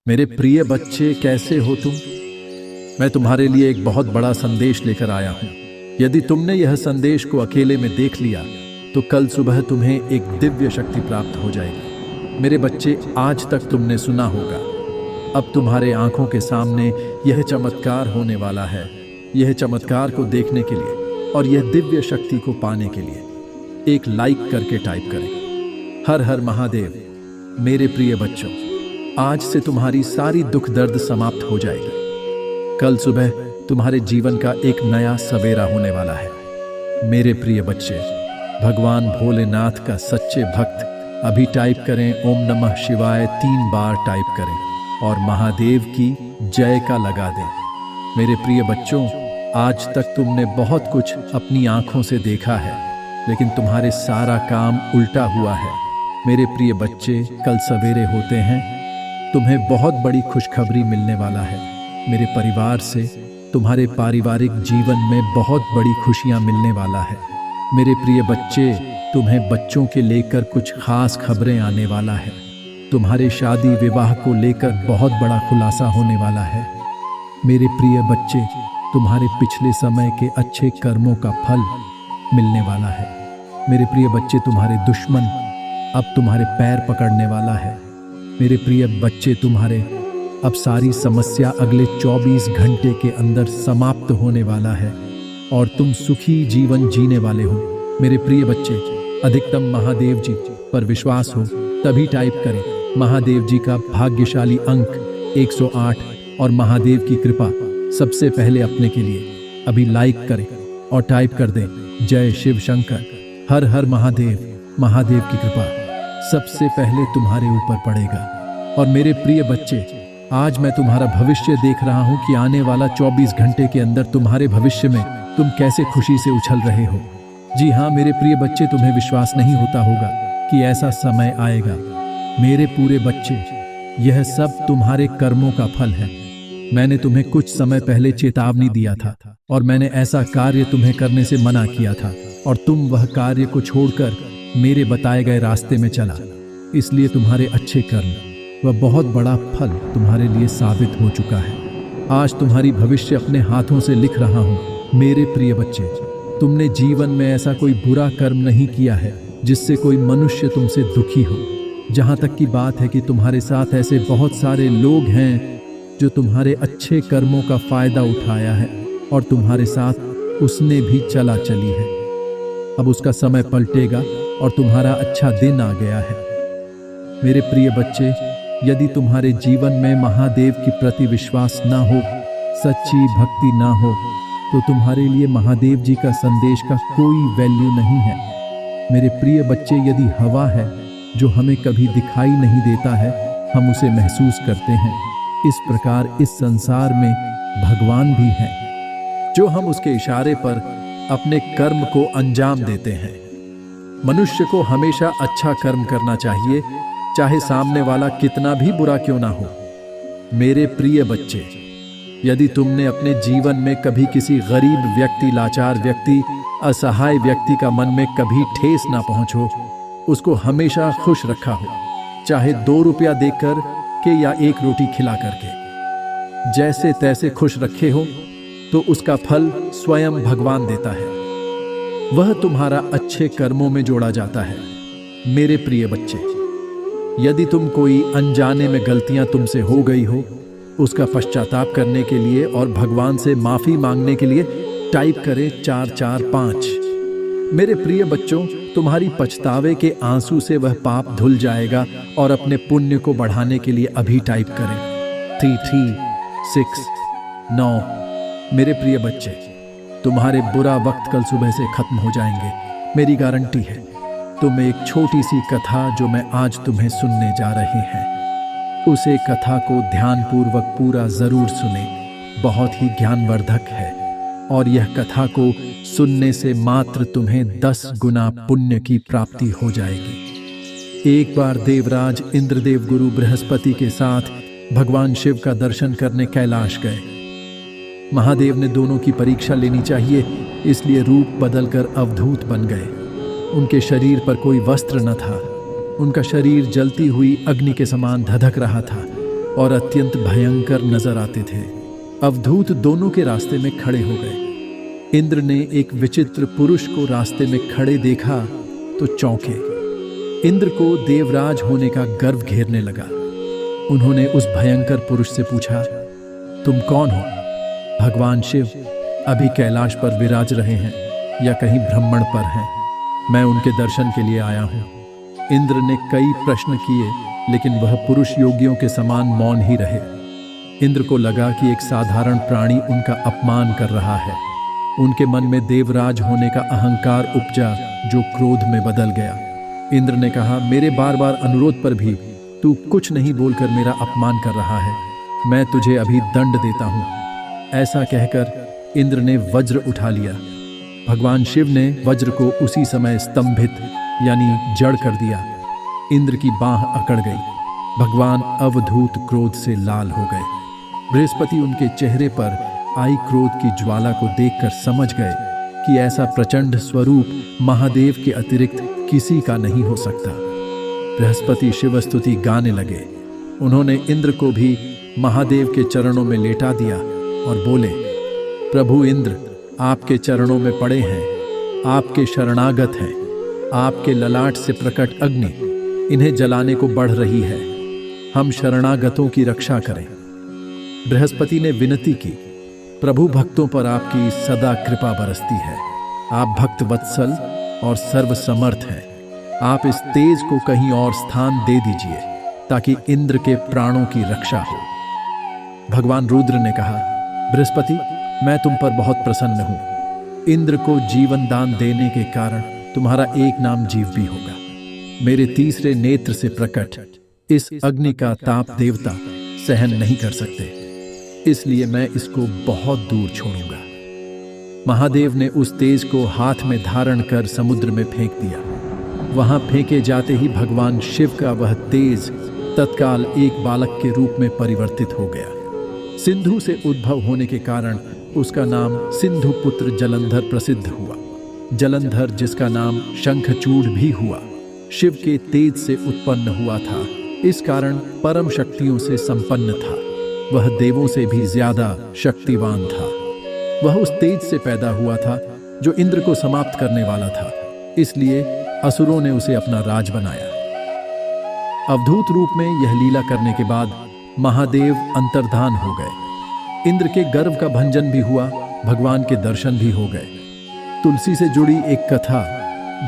मेरे प्रिय बच्चे, कैसे हो तुम? मैं तुम्हारे लिए एक बहुत बड़ा संदेश लेकर आया हूं। यदि तुमने यह संदेश को अकेले में देख लिया तो कल सुबह तुम्हें एक दिव्य शक्ति प्राप्त हो जाएगी। मेरे बच्चे, आज तक तुमने सुना होगा, अब तुम्हारे आंखों के सामने यह चमत्कार होने वाला है। यह चमत्कार को देखने के लिए और यह दिव्य शक्ति को पाने के लिए एक लाइक करके टाइप करें, हर हर महादेव। मेरे प्रिय बच्चों, आज से तुम्हारी सारी दुख दर्द समाप्त हो जाएगी। कल सुबह तुम्हारे जीवन का एक नया सवेरा होने वाला है। मेरे प्रिय बच्चे, भगवान भोलेनाथ का सच्चे भक्त अभी टाइप करें ओम नमः शिवाय 3 बार टाइप करें और महादेव की जय का लगा दें। मेरे प्रिय बच्चों, आज तक तुमने बहुत कुछ अपनी आंखों से देखा है, लेकिन तुम्हारे सारा काम उल्टा हुआ है। मेरे प्रिय बच्चे, कल सवेरे होते हैं तुम्हें बहुत बड़ी खुशखबरी मिलने वाला है। मेरे परिवार से तुम्हारे पारिवारिक जीवन में बहुत बड़ी खुशियां मिलने वाला है। मेरे प्रिय बच्चे, तुम्हें बच्चों के लेकर कुछ खास खबरें आने वाला है। तुम्हारे शादी विवाह को लेकर बहुत बड़ा खुलासा होने वाला है। मेरे प्रिय बच्चे, तुम्हारे पिछले समय के अच्छे कर्मों का फल मिलने वाला है। मेरे प्रिय बच्चे, तुम्हारे दुश्मन अब तुम्हारे पैर पकड़ने वाला है। मेरे प्रिय बच्चे, तुम्हारे अब सारी समस्या अगले 24 घंटे के अंदर समाप्त होने वाला है और तुम सुखी जीवन जीने वाले हो। मेरे प्रिय बच्चे, अधिकतम महादेव जी पर विश्वास हो तभी टाइप करें। महादेव जी का भाग्यशाली अंक 108 और महादेव की कृपा सबसे पहले अपने के लिए अभी लाइक करें और टाइप कर दें जय शिव शंकर, हर हर महादेव। महादेव की कृपा सबसे पहले तुम्हारे ऊपर पड़ेगा। और मेरे प्रिय बच्चे, आज मैं तुम्हारा भविष्य देख रहा हूं कि आने वाला 24 घंटे के अंदर तुम्हारे भविष्य में तुम कैसे खुशी से उछल रहे हो। जी हाँ मेरे प्रिय बच्चे, तुम्हें विश्वास नहीं होता होगा कि ऐसा समय आएगा। मेरे पूरे बच्चे, यह सब तुम्हारे कर्मों का फल है। मैंने तुम्हें कुछ समय पहले चेतावनी दिया था और मैंने ऐसा कार्य तुम्हें करने से मना किया था और तुम वह कार्य को छोड़कर मेरे बताए गए रास्ते में चला। इसलिए तुम्हारे अच्छे कर्म वह बहुत बड़ा फल तुम्हारे लिए साबित हो चुका है। आज तुम्हारी भविष्य अपने हाथों से लिख रहा हूं। मेरे प्रिय बच्चे, तुमने जीवन में ऐसा कोई बुरा कर्म नहीं किया है जिससे कोई मनुष्य तुमसे दुखी हो। जहां तक की बात है कि तुम्हारे साथ ऐसे बहुत सारे लोग हैं जो तुम्हारे अच्छे कर्मों का फायदा उठाया है और तुम्हारे साथ उसने भी चला चली है। अब उसका समय पलटेगा और तुम्हारा अच्छा दिन आ गया है। मेरे प्रिय बच्चे, यदि तुम्हारे जीवन में महादेव के प्रति विश्वास ना हो, सच्ची भक्ति ना हो, तो तुम्हारे लिए महादेव जी का संदेश का कोई वैल्यू नहीं है। मेरे प्रिय बच्चे, यदि हवा है जो हमें कभी दिखाई नहीं देता है, हम उसे महसूस करते हैं। इस प्रकार इस संसार में भगवान भी हैं जो हम उसके इशारे पर अपने कर्म को अंजाम देते हैं। मनुष्य को हमेशा अच्छा कर्म करना चाहिए, चाहे सामने वाला कितना भी बुरा क्यों ना हो। मेरे प्रिय बच्चे, यदि तुमने अपने जीवन में कभी किसी गरीब व्यक्ति, लाचार व्यक्ति, असहाय व्यक्ति का मन में कभी ठेस ना पहुंचो, उसको हमेशा खुश रखा हो, चाहे 2 रुपया देकर के या 1 रोटी खिला करके, जैसे तैसे खुश रखे हो, तो उसका फल स्वयं भगवान देता है। वह तुम्हारा अच्छे कर्मों में जोड़ा जाता है। मेरे प्रिय बच्चे, यदि तुम कोई अनजाने में गलतियां तुमसे हो गई हो, उसका पश्चाताप करने के लिए और भगवान से माफी मांगने के लिए टाइप करें 445। मेरे प्रिय बच्चों, तुम्हारी पछतावे के आंसू से वह पाप धुल जाएगा और अपने पुण्य को बढ़ाने के लिए अभी टाइप करें 3369। मेरे प्रिय बच्चे, तुम्हारे बुरा वक्त कल सुबह से खत्म हो जाएंगे, मेरी गारंटी है। तुम एक छोटी सी कथा जो मैं आज तुम्हें सुनने जा रहे हैं, उसे कथा को ध्यानपूर्वक पूरा जरूर सुने। बहुत ही ज्ञानवर्धक है और यह कथा को सुनने से मात्र तुम्हें 10 गुना पुण्य की प्राप्ति हो जाएगी। एक बार देवराज इंद्रदेव गुरु बृहस्पति के साथ भगवान शिव का दर्शन करने कैलाश गए। महादेव ने दोनों की परीक्षा लेनी चाहिए, इसलिए रूप बदलकर अवधूत बन गए। उनके शरीर पर कोई वस्त्र न था, उनका शरीर जलती हुई अग्नि के समान धधक रहा था। और अत्यंत भयंकर नजर आते थे। अवधूत दोनों के रास्ते में खड़े हो गए। इंद्र ने एक विचित्र पुरुष को रास्ते में खड़े देखा तो चौंके। इंद्र को देवराज होने का गर्व घेरने लगा। उन्होंने उस भयंकर पुरुष से पूछा, तुम कौन हो? भगवान शिव अभी कैलाश पर विराज रहे हैं या कहीं भ्रमण पर हैं? मैं उनके दर्शन के लिए आया हूं। इंद्र ने कई प्रश्न किए, लेकिन वह पुरुष योगियों के समान मौन ही रहे। इंद्र को लगा कि एक साधारण प्राणी उनका अपमान कर रहा है। उनके मन में देवराज होने का अहंकार उपजा, जो क्रोध में बदल गया। इंद्र ने कहा, मेरे बार बार अनुरोध पर भी तू कुछ नहीं बोलकर मेरा अपमान कर रहा है। मैं तुझे अभी दंड देता हूं। ऐसा कहकर इंद्र ने वज्र उठा लिया। भगवान शिव ने वज्र को उसी समय स्तंभित यानी जड़ कर दिया। इंद्र की बांह अकड़ गई। भगवान अवधूत क्रोध से लाल हो गए। बृहस्पति उनके चेहरे पर आई क्रोध की ज्वाला को देखकर समझ गए कि ऐसा प्रचंड स्वरूप महादेव के अतिरिक्त किसी का नहीं हो सकता। बृहस्पति शिव स्तुति गाने लगे। उन्होंने इंद्र को भी महादेव के चरणों में लेटा दिया और बोले, प्रभु इंद्र आपके चरणों में पड़े हैं, आपके शरणागत हैं। आपके ललाट से प्रकट अग्नि इन्हें जलाने को बढ़ रही है। हम शरणागतों की रक्षा करें। बृहस्पति ने विनती की, प्रभु भक्तों पर आपकी सदा कृपा बरसती है। आप भक्त वत्सल और सर्वसमर्थ हैं। आप इस तेज को कहीं और स्थान दे दीजिए ताकि इंद्र के प्राणों की रक्षा हो। भगवान रुद्र ने कहा, बृहस्पति मैं तुम पर बहुत प्रसन्न हूं। इंद्र को जीवन दान देने के कारण तुम्हारा एक नाम जीव भी होगा। मेरे तीसरे नेत्र से प्रकट इस अग्नि का ताप देवता सहन नहीं कर सकते, इसलिए मैं इसको बहुत दूर छोड़ूंगा। महादेव ने उस तेज को हाथ में धारण कर समुद्र में फेंक दिया। वहां फेंके जाते ही भगवान शिव का वह तेज तत्काल एक बालक के रूप में परिवर्तित हो गया। सिंधु से उद्भव होने के कारण उसका नाम सिंधु पुत्र जलंधर प्रसिद्ध हुआ। जलंधर जिसका नाम शंखचूड़ भी हुआ, शिव के तेज से उत्पन्न हुआ था। इस कारण परम शक्तियों से संपन्न था। वह देवों से भी ज्यादा शक्तिवान था। वह उस तेज से पैदा हुआ था जो इंद्र को समाप्त करने वाला था, इसलिए असुरों ने उसे अपना राज बनाया। अवधूत रूप में यह लीला करने के बाद महादेव अंतर्धान हो गए। इंद्र के गर्व का भंजन भी हुआ, भगवान के दर्शन भी हो गए। तुलसी से जुड़ी एक कथा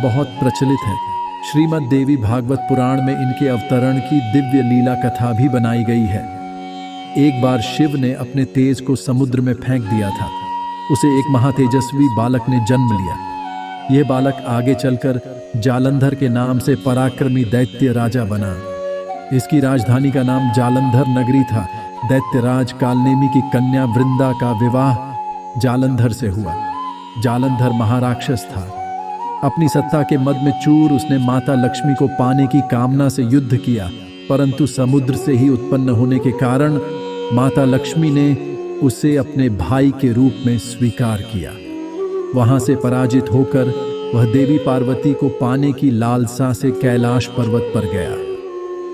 बहुत प्रचलित है। श्रीमद् देवी भागवत पुराण में इनके अवतरण की दिव्य लीला कथा भी बनाई गई है। एक बार शिव ने अपने तेज को समुद्र में फेंक दिया था। उसे एक महातेजस्वी बालक ने जन्म लिया। यह बालक आगे चलकर जालंधर के नाम से पराक्रमी दैत्य राजा बना। इसकी राजधानी का नाम जालंधर नगरी था। दैत्यराज कालनेमी की कन्या वृंदा का विवाह जालंधर से हुआ। जालंधर महाराक्षस था। अपनी सत्ता के मद में चूर उसने माता लक्ष्मी को पाने की कामना से युद्ध किया, परंतु समुद्र से ही उत्पन्न होने के कारण माता लक्ष्मी ने उसे अपने भाई के रूप में स्वीकार किया। वहां से पराजित होकर वह देवी पार्वती को पाने की लालसा से कैलाश पर्वत पर गया।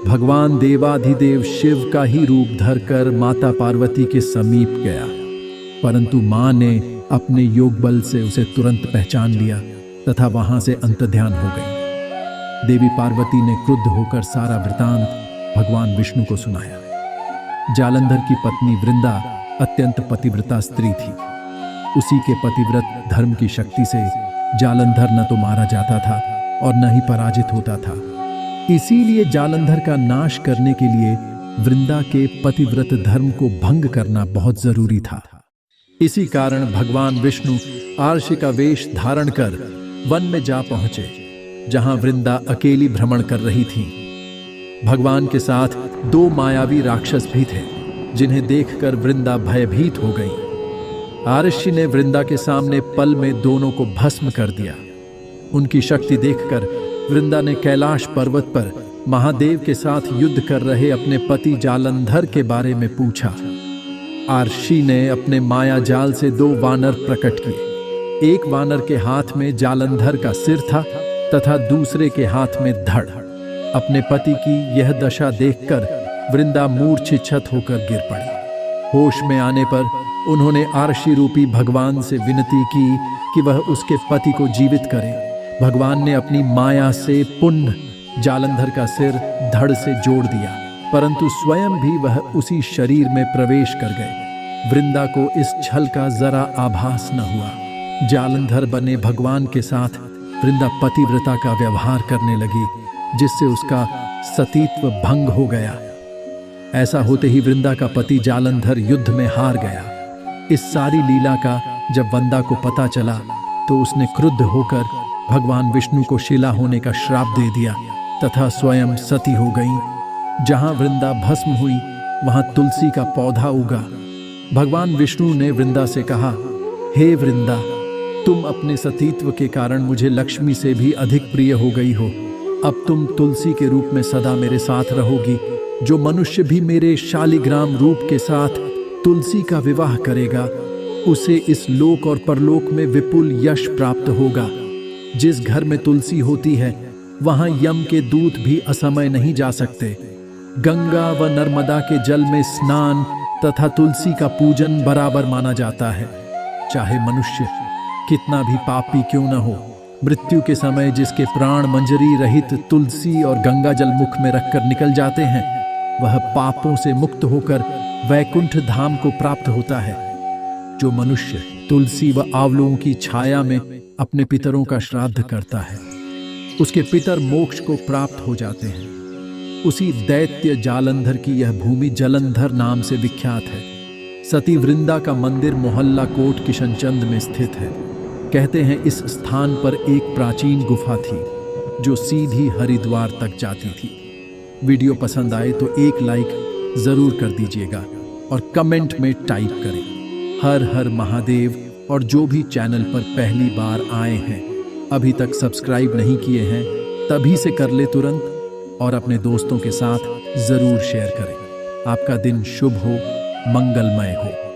भगवान देवाधिदेव शिव का ही रूप धरकर माता पार्वती के समीप गया, परंतु मां ने अपने योग बल से उसे तुरंत पहचान लिया तथा वहां से अंतर्ध्यान हो गई। देवी पार्वती ने क्रुद्ध होकर सारा वृतांत भगवान विष्णु को सुनाया। जालंधर की पत्नी वृंदा अत्यंत पतिव्रता स्त्री थी। उसी के पतिव्रत धर्म की शक्ति से जालंधर न तो मारा जाता था और न ही पराजित होता था। इसीलिए जालंधर का नाश करने के लिए वृंदा के पतिव्रत धर्म को भंग करना बहुत जरूरी था। इसी कारण भगवान विष्णु आर्षि का वेश धारण कर वन में जा पहुंचे, जहां वृंदा अकेली भ्रमण कर रही थी। भगवान के साथ 2 मायावी राक्षस भी थे, जिन्हें देखकर वृंदा भयभीत हो गई। आर्षि ने वृंदा के सामने पल में दोनों को भस्म कर दिया। उनकी शक्ति देखकर वृंदा ने कैलाश पर्वत पर महादेव के साथ युद्ध कर रहे अपने पति जालंधर के बारे में पूछा। आर्षि ने अपने माया जाल से 2 वानर प्रकट किए। एक वानर के हाथ में जालंधर का सिर था तथा दूसरे के हाथ में धड़। अपने पति की यह दशा देखकर वृंदा मूर्छित होकर गिर पड़ी। होश में आने पर उन्होंने आरशी रूपी भगवान से विनती की कि वह उसके पति को जीवित करे। भगवान ने अपनी माया से पुण्य जालंधर का सिर धड़ से जोड़ दिया, परंतु स्वयं भी वह उसी शरीर में प्रवेश कर गए। वृंदा को इस छल का जरा आभास न हुआ। जालंधर बने भगवान के साथ वृंदा पतिव्रता का व्यवहार करने लगी, जिससे उसका सतीत्व भंग हो गया। ऐसा होते ही वृंदा का पति जालंधर युद्ध में हार गया। इस सारी लीला का जब वंदा को पता चला तो उसने क्रुद्ध होकर भगवान विष्णु को शिला होने का श्राप दे दिया तथा स्वयं सती हो गई। जहां वृंदा भस्म हुई वहां तुलसी का पौधा उगा। भगवान विष्णु ने वृंदा से कहा, हे वृंदा, तुम अपने सतीत्व के कारण मुझे लक्ष्मी से भी अधिक प्रिय हो गई हो। अब तुम तुलसी के रूप में सदा मेरे साथ रहोगी। जो मनुष्य भी मेरे शालिग्राम रूप के साथ तुलसी का विवाह करेगा, उसे इस लोक और परलोक में विपुल यश प्राप्त होगा। जिस घर में तुलसी होती है वहां यम के दूत भी असमय नहीं जा सकते। गंगा व नर्मदा के जल में स्नान तथा तुलसी का पूजन बराबर माना जाता है। चाहे मनुष्य कितना भी पापी क्यों न हो, मृत्यु के समय जिसके प्राण मंजरी रहित तुलसी और गंगा जल मुख में रखकर निकल जाते हैं, वह पापों से मुक्त होकर वैकुंठ धाम को प्राप्त होता है। जो मनुष्य तुलसी व आंवलों की छाया में अपने पितरों का श्राद्ध करता है, उसके पितर मोक्ष को प्राप्त हो जाते हैं। उसी दैत्य जालंधर की यह भूमि जलंधर नाम से विख्यात है। सती वृंदा का मंदिर मोहल्ला कोट किशनचंद में स्थित है। कहते हैं इस स्थान पर एक प्राचीन गुफा थी जो सीधी हरिद्वार तक जाती थी। वीडियो पसंद आए तो एक लाइक जरूर कर दीजिएगा और कमेंट में टाइप करें हर हर महादेव। और जो भी चैनल पर पहली बार आए हैं, अभी तक सब्सक्राइब नहीं किए हैं, तभी से कर ले तुरंत और अपने दोस्तों के साथ जरूर शेयर करें। आपका दिन शुभ हो, मंगलमय हो।